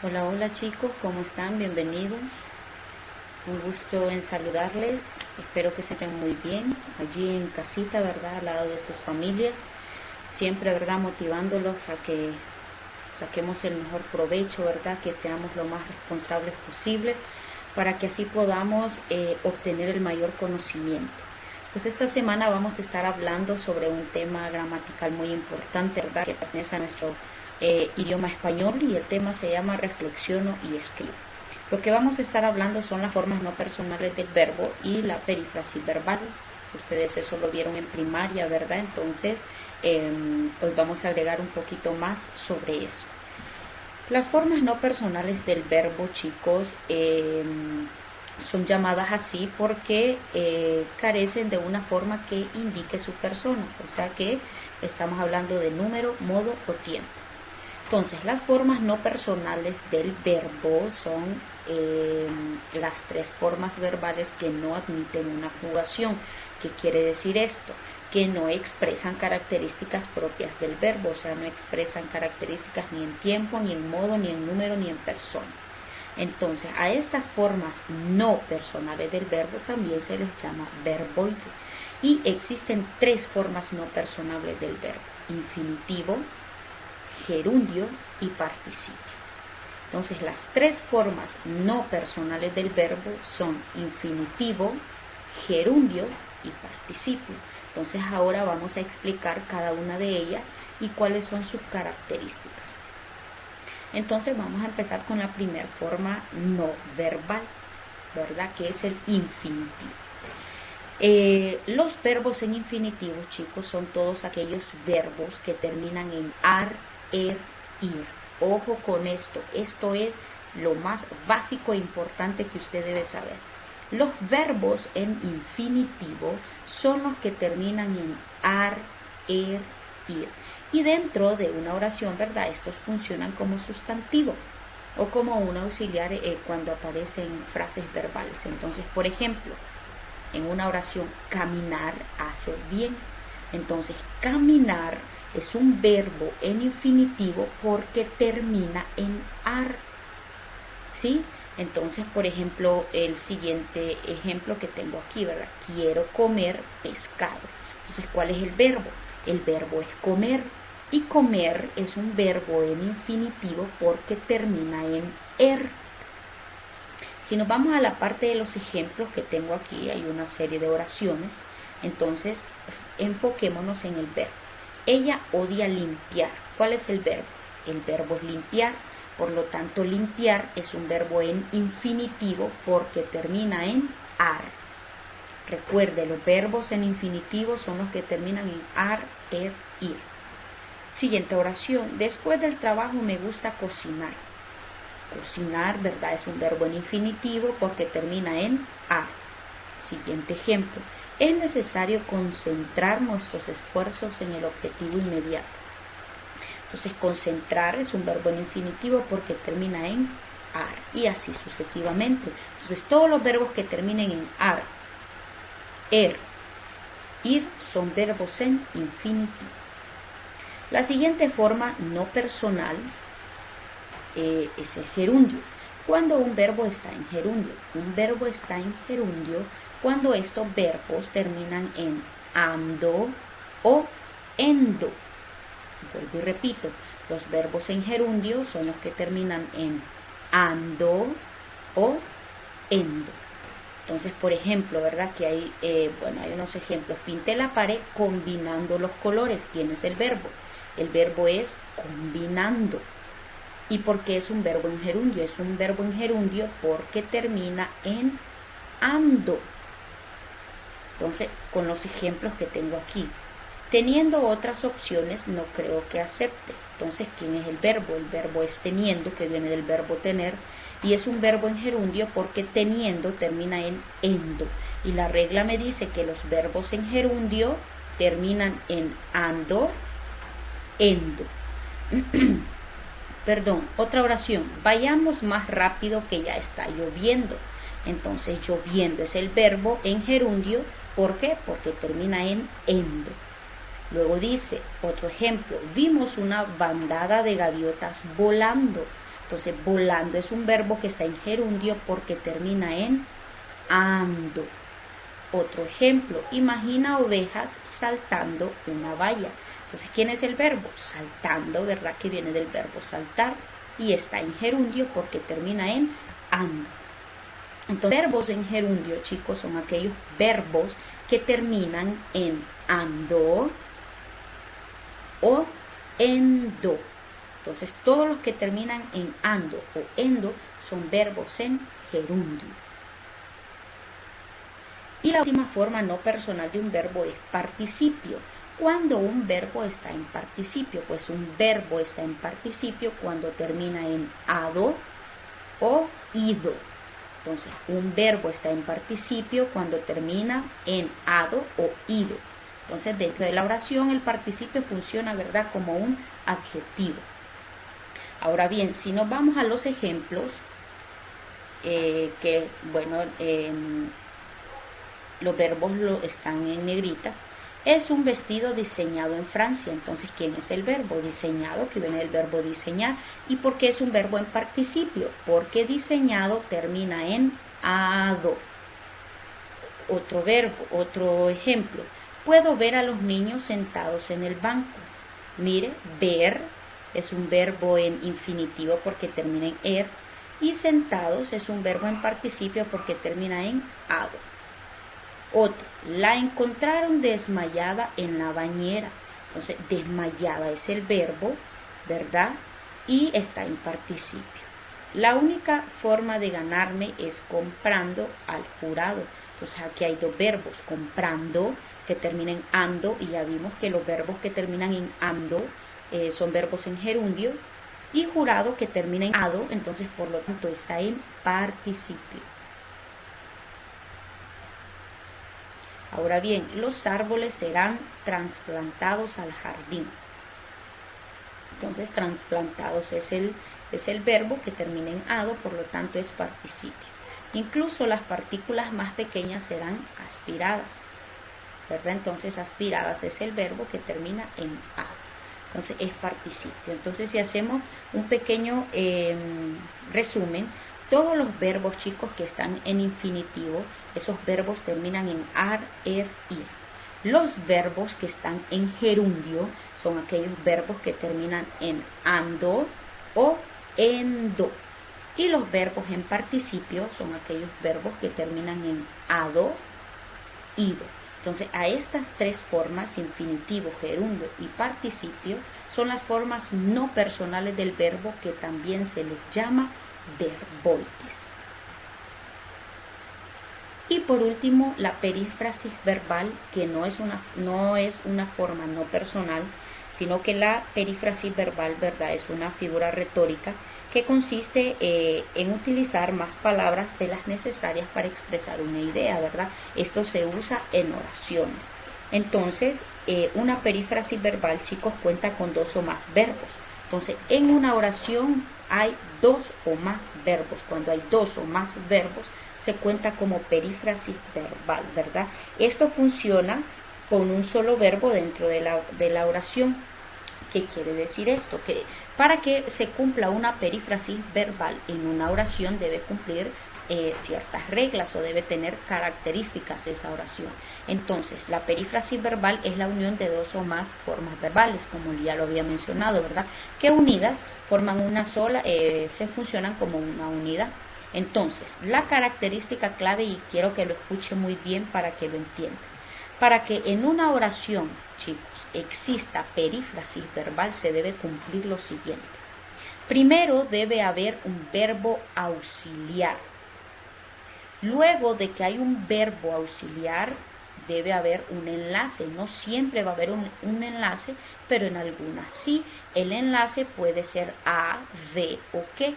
Hola, hola chicos, ¿cómo están? Bienvenidos. Un gusto en saludarles. Espero que se estén muy bien allí en casita, ¿verdad? Al lado de sus familias. Siempre, ¿verdad? Motivándolos a que saquemos el mejor provecho, ¿verdad? Que seamos lo más responsables posible para que así podamos obtener el mayor conocimiento. Pues esta semana vamos a estar hablando sobre un tema gramatical muy importante, ¿verdad? Que pertenece a nuestro idioma español, y el tema se llama reflexiono y escribo. Lo que vamos a estar hablando son las formas no personales del verbo y la perífrasis verbal. Ustedes eso lo vieron en primaria, ¿verdad? Entonces, hoy vamos a agregar un poquito más sobre eso. Las formas no personales del verbo, chicos, son llamadas así porque carecen de una forma que indique su persona, o sea que estamos hablando de número, modo o tiempo. Entonces, las formas no personales del verbo son las tres formas verbales que no admiten una conjugación. ¿Qué quiere decir esto? Que no expresan características propias del verbo, o sea, no expresan características ni en tiempo, ni en modo, ni en número, ni en persona. Entonces, a estas formas no personales del verbo también se les llama verboide. Y existen tres formas no personales del verbo: infinitivo, gerundio y participio. Entonces, las tres formas no personales del verbo son infinitivo, gerundio y participio. Entonces, ahora vamos a explicar cada una de ellas y cuáles son sus características. Entonces, vamos a empezar con la primera forma no verbal, ¿verdad? Que es el infinitivo. Los verbos en infinitivo, chicos, son todos aquellos verbos que terminan en ar, ir. Ojo con esto es lo más básico e importante que usted debe saber. Los verbos en infinitivo son los que terminan en ar, ir. Y dentro de una oración, ¿verdad? Estos funcionan como sustantivo o como un auxiliar cuando aparecen frases verbales. Entonces, por ejemplo, en una oración, caminar hace bien. Entonces, caminar es un verbo en infinitivo porque termina en ar. ¿Sí? Entonces, por ejemplo, el siguiente ejemplo que tengo aquí, ¿verdad? Quiero comer pescado. Entonces, ¿cuál es el verbo? El verbo es comer. Y comer es un verbo en infinitivo porque termina en er. Si nos vamos a la parte de los ejemplos que tengo aquí, hay una serie de oraciones. Entonces, enfoquémonos en el verbo. Ella odia limpiar. ¿Cuál es el verbo? El verbo es limpiar. Por lo tanto, limpiar es un verbo en infinitivo porque termina en ar. Recuerde, los verbos en infinitivo son los que terminan en ar, ir. Siguiente oración. Después del trabajo me gusta cocinar. Cocinar, ¿verdad? Es un verbo en infinitivo porque termina en a. Siguiente ejemplo. Es necesario concentrar nuestros esfuerzos en el objetivo inmediato. Entonces, concentrar es un verbo en infinitivo porque termina en ar. Y así sucesivamente. Entonces, todos los verbos que terminen en ar, ir son verbos en infinitivo. La siguiente forma no personal es el gerundio. Cuando un verbo está en gerundio, un verbo está en gerundio cuando estos verbos terminan en ando o endo. Vuelvo y repito, los verbos en gerundio son los que terminan en ando o endo. Entonces, por ejemplo, ¿verdad? Que hay unos ejemplos. Pinté la pared combinando los colores. ¿Quién es el verbo? El verbo es combinando. ¿Y por qué es un verbo en gerundio? Es un verbo en gerundio porque termina en ando. Entonces, con los ejemplos que tengo aquí. Teniendo otras opciones, no creo que acepte. Entonces, ¿quién es el verbo? El verbo es teniendo, que viene del verbo tener, y es un verbo en gerundio porque teniendo termina en endo. Y la regla me dice que los verbos en gerundio terminan en ando, endo. Perdón, otra oración. Vayamos más rápido que ya está lloviendo. Entonces, lloviendo es el verbo en gerundio. ¿Por qué? Porque termina en endo. Luego dice, otro ejemplo, vimos una bandada de gaviotas volando. Entonces, volando es un verbo que está en gerundio porque termina en ando. Otro ejemplo, imagina ovejas saltando una valla. Entonces, ¿quién es el verbo? Saltando, ¿verdad? Que viene del verbo saltar y está en gerundio porque termina en ando. Entonces, verbos en gerundio, chicos, son aquellos verbos que terminan en ando o endo. Entonces, todos los que terminan en ando o endo son verbos en gerundio. Y la última forma no personal de un verbo es participio. Cuando un verbo está en participio, pues un verbo está en participio cuando termina en ado o ido. Entonces, un verbo está en participio cuando termina en ado o ido. Entonces, dentro de la oración, el participio funciona, ¿verdad?, como un adjetivo. Ahora bien, si nos vamos a los ejemplos, los verbos están en negrita. Es un vestido diseñado en Francia. Entonces, ¿quién es el verbo? Diseñado, que viene del verbo diseñar. ¿Y por qué es un verbo en participio? Porque diseñado termina en ado. Otro verbo, otro ejemplo. Puedo ver a los niños sentados en el banco. Mire, ver es un verbo en infinitivo porque termina en er. Y sentados es un verbo en participio porque termina en ado. Otro, la encontraron desmayada en la bañera. Entonces, desmayada es el verbo, ¿verdad? Y está en participio. La única forma de ganarme es comprando al jurado. Entonces, aquí hay dos verbos, comprando, que terminan en ando, y ya vimos que los verbos que terminan en ando son verbos en gerundio, y jurado, que termina en ado, entonces, por lo tanto, está en participio. Ahora bien, los árboles serán trasplantados al jardín. Entonces, trasplantados es el verbo que termina en ado, por lo tanto es participio. Incluso las partículas más pequeñas serán aspiradas, ¿verdad? Entonces, aspiradas es el verbo que termina en ado. Entonces, es participio. Entonces, si hacemos un pequeño resumen, todos los verbos, chicos, que están en infinitivo, esos verbos terminan en ar, er, ir. Los verbos que están en gerundio son aquellos verbos que terminan en ando o endo. Y los verbos en participio son aquellos verbos que terminan en ado, ido. Entonces, a estas tres formas, infinitivo, gerundio y participio, son las formas no personales del verbo que también se les llama verboides. Y por último, la perífrasis verbal, que no es una forma no personal, sino que la perífrasis verbal, ¿verdad?, es una figura retórica que consiste en utilizar más palabras de las necesarias para expresar una idea, ¿verdad? Esto se usa en oraciones. Entonces, una perífrasis verbal, chicos, cuenta con dos o más verbos. Entonces, en una oración hay dos o más verbos. Cuando hay dos o más verbos, se cuenta como perífrasis verbal, ¿verdad? Esto funciona con un solo verbo dentro de la oración. ¿Qué quiere decir esto? Que para que se cumpla una perífrasis verbal en una oración debe cumplir ciertas reglas o debe tener características esa oración. Entonces, la perífrasis verbal es la unión de dos o más formas verbales, como ya lo había mencionado, ¿verdad? Que unidas forman una sola, se funcionan como una unidad. Entonces, la característica clave, y quiero que lo escuche muy bien para que lo entiendan. Para que en una oración, chicos, exista perífrasis verbal, se debe cumplir lo siguiente. Primero debe haber un verbo auxiliar. Luego de que hay un verbo auxiliar, debe haber un enlace. No siempre va a haber un enlace, pero en algunas sí. El enlace puede ser a, de o que.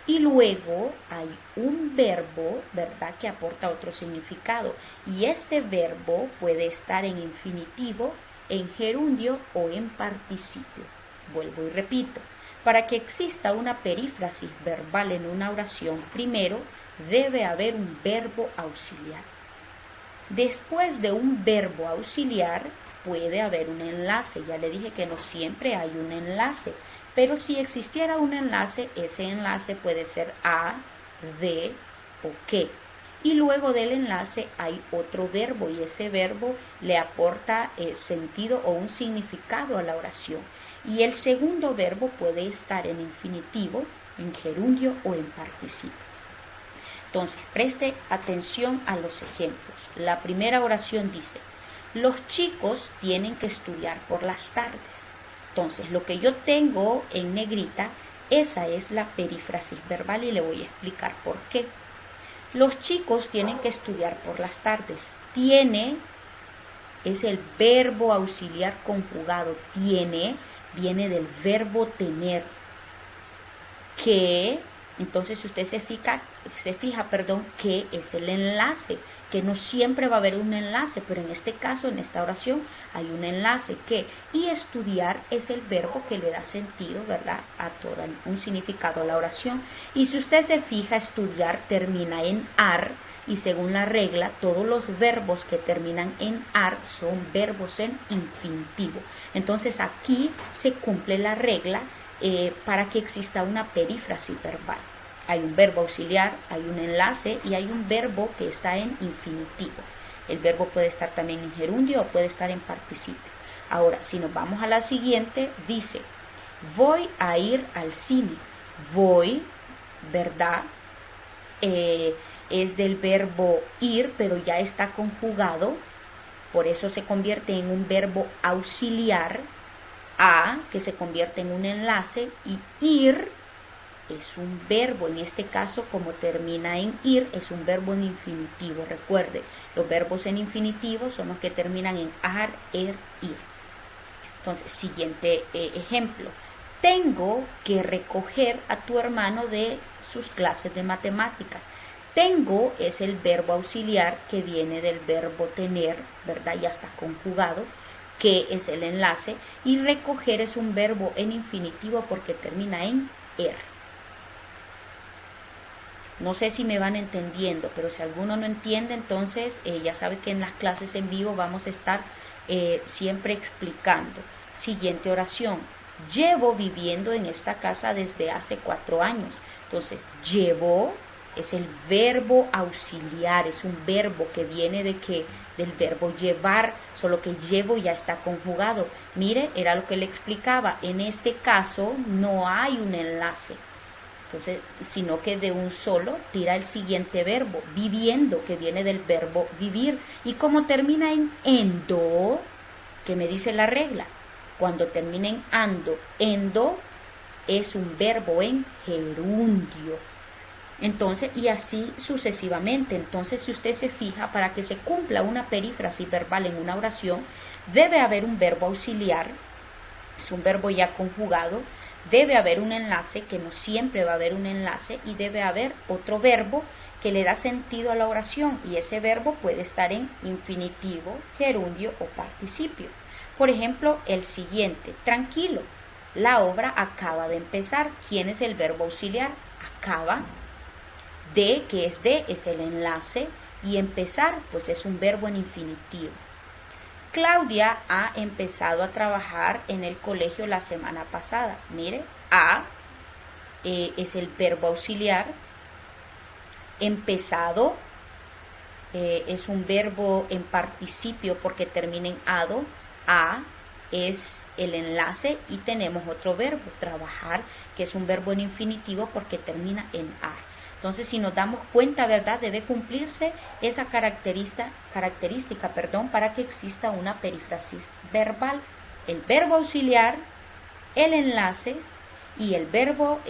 Y luego hay un verbo, ¿verdad?, que aporta otro significado. Y este verbo puede estar en infinitivo, en gerundio o en participio. Vuelvo y repito. Para que exista una perífrasis verbal en una oración, primero debe haber un verbo auxiliar. Después de un verbo auxiliar puede haber un enlace. Ya le dije que no siempre hay un enlace. Pero si existiera un enlace, ese enlace puede ser a, de o que. Y luego del enlace hay otro verbo y ese verbo le aporta sentido o un significado a la oración. Y el segundo verbo puede estar en infinitivo, en gerundio o en participio. Entonces, preste atención a los ejemplos. La primera oración dice, los chicos tienen que estudiar por las tardes. Entonces, lo que yo tengo en negrita, esa es la perífrasis verbal y le voy a explicar por qué. Los chicos tienen que estudiar por las tardes. Tiene es el verbo auxiliar conjugado. Tiene viene del verbo tener. Que, entonces si usted se fija, que es el enlace, que no siempre va a haber un enlace, pero en este caso, en esta oración, hay un enlace que, y estudiar es el verbo que le da sentido, ¿verdad?, a todo un significado a la oración. Y si usted se fija, estudiar termina en ar, y según la regla, todos los verbos que terminan en ar son verbos en infinitivo. Entonces aquí se cumple la regla para que exista una perífrasis verbal. Hay un verbo auxiliar, hay un enlace y hay un verbo que está en infinitivo. El verbo puede estar también en gerundio o puede estar en participio. Ahora, si nos vamos a la siguiente, dice, voy a ir al cine. Voy, ¿verdad? Es del verbo ir, pero ya está conjugado, por eso se convierte en un verbo auxiliar, a, que se convierte en un enlace, y ir es un verbo, en este caso como termina en ir, es un verbo en infinitivo. Recuerde, los verbos en infinitivo son los que terminan en ar, ir. Entonces, siguiente ejemplo. Tengo que recoger a tu hermano de sus clases de matemáticas. Tengo es el verbo auxiliar que viene del verbo tener, ¿verdad? Ya está conjugado, que es el enlace, y recoger es un verbo en infinitivo porque termina en er. No sé si me van entendiendo, pero si alguno no entiende, entonces ya sabe que en las clases en vivo vamos a estar siempre explicando. Siguiente oración. Llevo viviendo en esta casa desde hace 4 años. Entonces, llevo es el verbo auxiliar, es un verbo que viene del verbo llevar, solo que llevo ya está conjugado. Mire, era lo que le explicaba. En este caso no hay un enlace. Entonces, sino que de un solo tira el siguiente verbo, viviendo, que viene del verbo vivir. Y como termina en endo, que me dice la regla, cuando termina en ando, endo, es un verbo en gerundio. Entonces, y así sucesivamente. Entonces, si usted se fija, para que se cumpla una perífrasis verbal en una oración, debe haber un verbo auxiliar, es un verbo ya conjugado, debe haber un enlace, que no siempre va a haber un enlace, y debe haber otro verbo que le da sentido a la oración, y ese verbo puede estar en infinitivo, gerundio o participio. Por ejemplo, el siguiente, tranquilo, la obra acaba de empezar. ¿Quién es el verbo auxiliar? Acaba. De, que es de, es el enlace, y empezar, pues es un verbo en infinitivo. Claudia ha empezado a trabajar en el colegio la semana pasada. Mire, a es el verbo auxiliar, empezado es un verbo en participio porque termina en ado, a es el enlace y tenemos otro verbo, trabajar, que es un verbo en infinitivo porque termina en a. Entonces, si nos damos cuenta, ¿verdad?, debe cumplirse esa característica, para que exista una perífrasis verbal. El verbo auxiliar, el enlace y el verbo,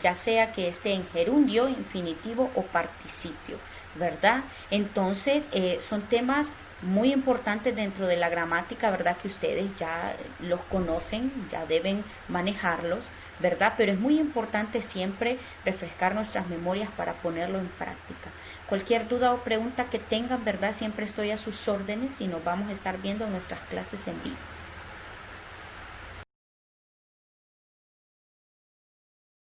ya sea que esté en gerundio, infinitivo o participio, ¿verdad? Entonces, son temas muy importantes dentro de la gramática, ¿verdad?, que ustedes ya los conocen, ya deben manejarlos, ¿verdad? Pero es muy importante siempre refrescar nuestras memorias para ponerlo en práctica. Cualquier duda o pregunta que tengan, ¿verdad?, siempre estoy a sus órdenes y nos vamos a estar viendo en nuestras clases en vivo.